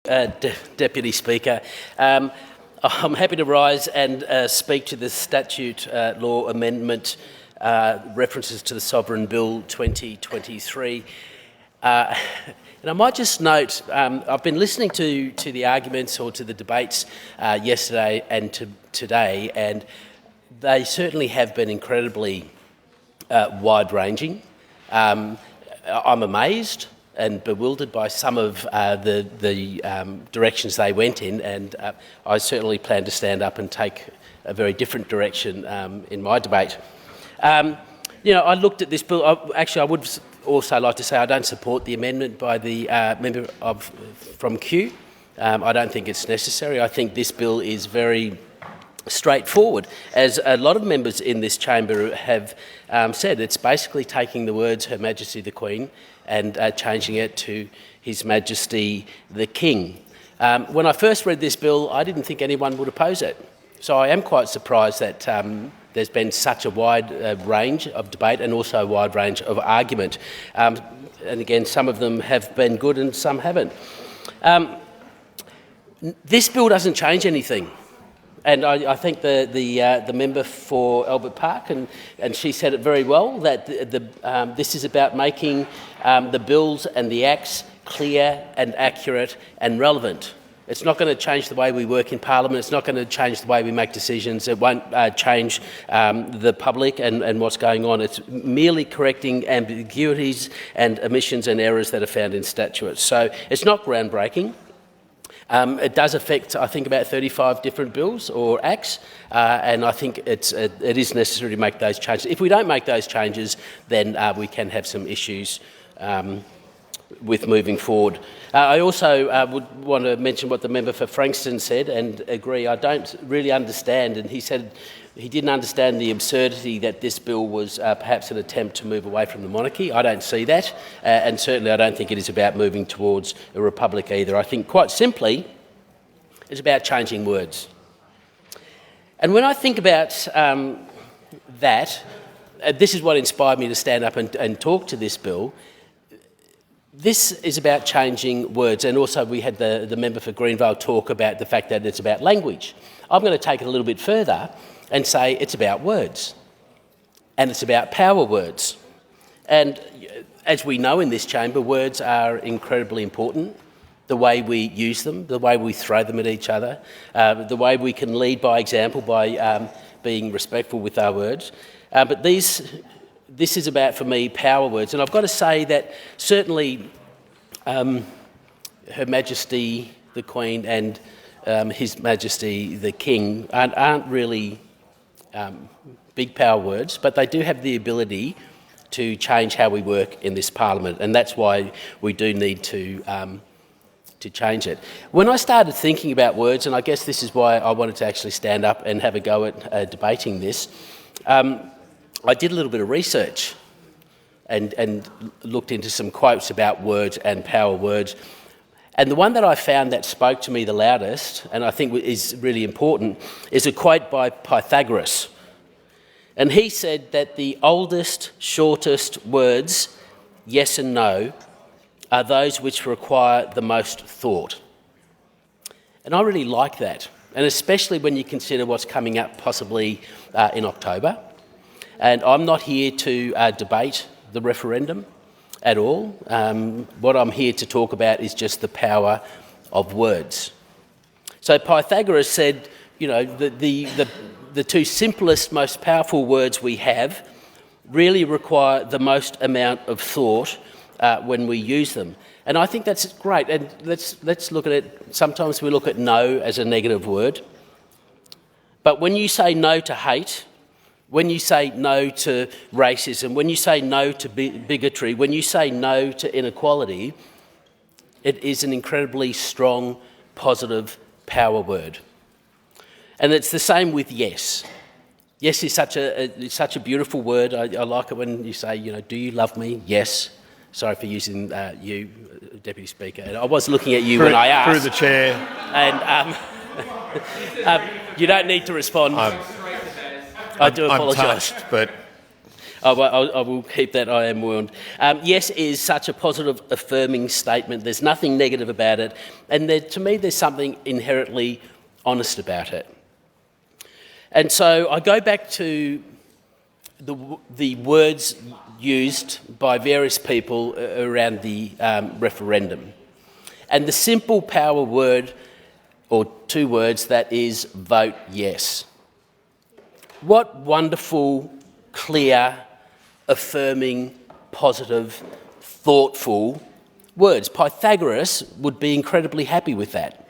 Deputy Speaker. I'm happy to rise and speak to the statute law amendment references to the Sovereign Bill 2023. And I might just note, I've been listening to the arguments or to the debates yesterday and today, and they certainly have been incredibly wide-ranging. I'm amazed and bewildered by some of the directions they went in, and I certainly plan to stand up and take a very different direction in my debate. I looked at this bill. I would also like to say I don't support the amendment by the member from Kew. I don't think it's necessary. I think this bill is very straightforward. As a lot of members in this chamber have said, it's basically taking the words Her Majesty the Queen and changing it to His Majesty the King. When I first read this bill, I didn't think anyone would oppose it. So I am quite surprised that there's been such a wide range of debate and also a wide range of argument. And again, some of them have been good and some haven't. This bill doesn't change anything. And I think the member for Albert Park, and she said it very well, that this is about making the bills and the acts clear and accurate and relevant. It's not going to change the way we work in Parliament. It's not going to change the way we make decisions. It won't change the public and what's going on. It's merely correcting ambiguities and omissions and errors that are found in statutes. So it's not groundbreaking. It does affect, I think, about 35 different bills or acts, and I think it is necessary to make those changes. If we don't make those changes, then we can have some issues with moving forward. I also would want to mention what the member for Frankston said and agree. I don't really understand, and he said he didn't understand the absurdity that this bill was perhaps an attempt to move away from the monarchy. I don't see that, and certainly I don't think it is about moving towards a republic either. I think quite simply it's about changing words. And when I think about that, this is what inspired me to stand up and talk to this bill. This is about changing words, and also we had the member for Greenvale talk about the fact that it's about language. I'm going to take it a little bit further and say it's about words, and it's about power words. And as we know in this chamber, words are incredibly important. The way we use them, the way we throw them at each other, the way we can lead by example by being respectful with our words. But this is about, for me, power words. And I've got to say that certainly Her Majesty the Queen and His Majesty the King aren't really big power words, but they do have the ability to change how we work in this Parliament, and that's why we do need to change it. When I started thinking about words, and I guess this is why I wanted to actually stand up and have a go at debating this, I did a little bit of research and looked into some quotes about words and power words. And the one that I found that spoke to me the loudest, and I think is really important, is a quote by Pythagoras. And he said that the oldest, shortest words, yes and no, are those which require the most thought. And I really like that, and especially when you consider what's coming up possibly in October. And I'm not here to debate the referendum at all. What I'm here to talk about is just the power of words. So Pythagoras said, the two simplest, most powerful words we have really require the most amount of thought when we use them. And I think that's great. And let's look at it. Sometimes we look at no as a negative word. But when you say no to hate, when you say no to racism, when you say no to bigotry, when you say no to inequality, it is an incredibly strong, positive power word. And it's the same with yes. Yes is such a beautiful word. I like it when you say, do you love me? Yes. Sorry for using you, Deputy Speaker. And I was looking at you when I asked. Through the chair. And you don't need to respond. I do apologise. I'm touched, but I will keep that. I am warned. Yes is such a positive, affirming statement. There's nothing negative about it. And to me, there's something inherently honest about it. And so I go back to the words used by various people around the referendum. And the simple power word, or two words, that is vote yes. What wonderful, clear, affirming, positive, thoughtful words. Pythagoras would be incredibly happy with that.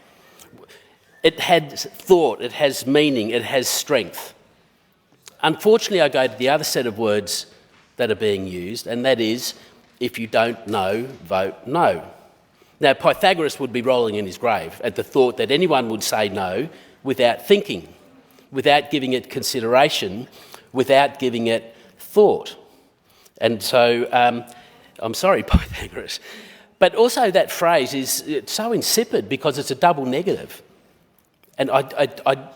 It has thought, it has meaning, it has strength. Unfortunately, I go to the other set of words that are being used, and that is, if you don't know, vote no. Now, Pythagoras would be rolling in his grave at the thought that anyone would say no without thinking, without giving it consideration, without giving it thought. And so, I'm sorry, Pythagoras. But also that phrase is so insipid because it's a double negative. And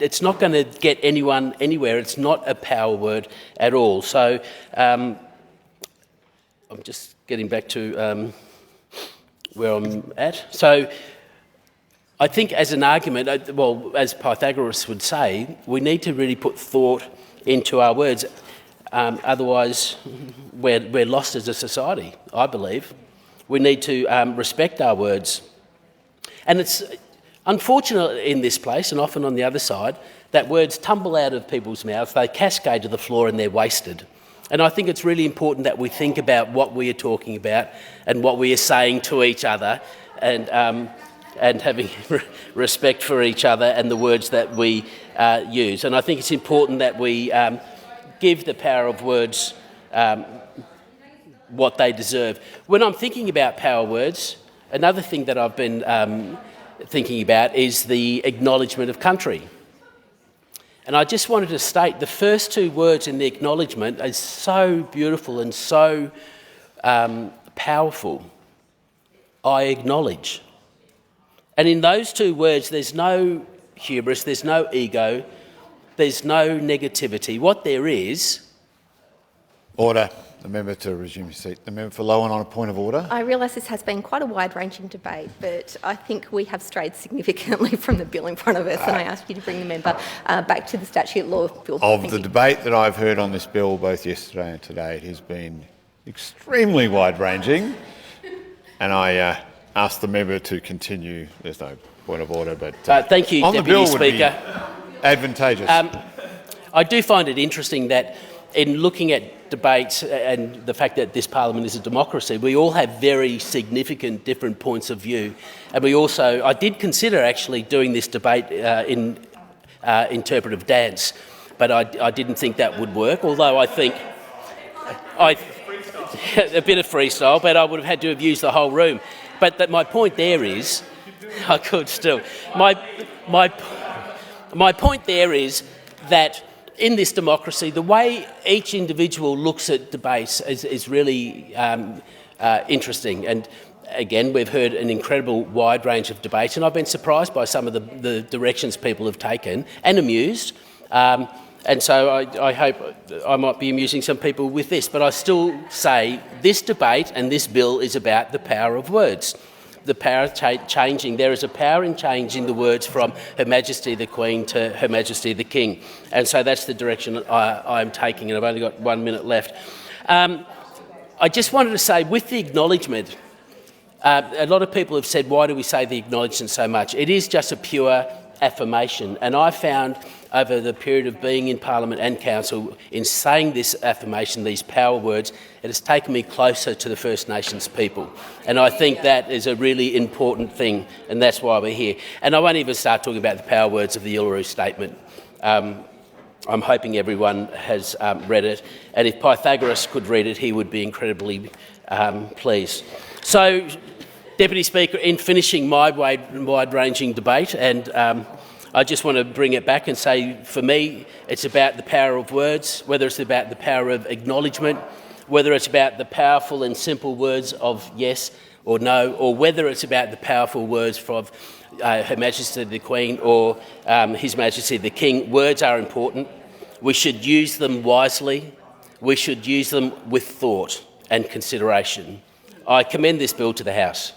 it's not going to get anyone anywhere. It's not a power word at all. So I'm just getting back to where I'm at. So I think as an argument, well, as Pythagoras would say, we need to really put thought into our words. Otherwise, we're lost as a society, I believe. We need to respect our words. And it's unfortunate in this place, and often on the other side, that words tumble out of people's mouths, they cascade to the floor and they're wasted. And I think it's really important that we think about what we are talking about and what we are saying to each other, and having respect for each other and the words that we use. And I think it's important that we give the power of words what they deserve. When I'm thinking about power words, another thing that I've been thinking about is the acknowledgement of country. And I just wanted to state the first two words in the acknowledgement are so beautiful and so powerful. I acknowledge. And in those two words, there's no hubris, there's no ego, there's no negativity. What there is... Order. The member to resume his seat. The member for Lowen on a point of order. I realise this has been quite a wide-ranging debate, but I think we have strayed significantly from the bill in front of us, and I ask you to bring the member back to the statute law bill. Of the debate that I've heard on this bill, both yesterday and today, it has been extremely wide-ranging, and I ask the member to continue. There's no point of order, but thank you, on Deputy the bill Speaker. Would be advantageous. I do find it interesting that in looking at debates and the fact that this parliament is a democracy, we all have very significant different points of view. And we also, I did consider actually doing this debate in interpretive dance, but I didn't think that would work, although I think a bit of freestyle, but I would have had to have used the whole room. But my point there is, I could still, my point there is that in this democracy, the way each individual looks at debates is really interesting. And again, we've heard an incredible wide range of debates, and I've been surprised by some of the directions people have taken, and amused. And so I hope I might be amusing some people with this, but I still say this debate and this bill is about the power of words. The power of changing. There is a power in changing the words from Her Majesty the Queen to Her Majesty the King. And so that's the direction I'm taking, and I've only got 1 minute left. I just wanted to say, with the acknowledgement, a lot of people have said, why do we say the acknowledgement so much? It is just a pure affirmation. And I found over the period of being in Parliament and Council, in saying this affirmation, these power words, it has taken me closer to the First Nations people. And I think that is a really important thing, and that's why we're here. And I won't even start talking about the power words of the Uluru Statement. I'm hoping everyone has read it, and if Pythagoras could read it, he would be incredibly pleased. So, Deputy Speaker, in finishing my wide-ranging debate, and I just want to bring it back and say, for me, it's about the power of words, whether it's about the power of acknowledgement, whether it's about the powerful and simple words of yes or no, or whether it's about the powerful words from Her Majesty the Queen or His Majesty the King. Words are important. We should use them wisely. we should use them with thought and consideration. I commend this bill to the House.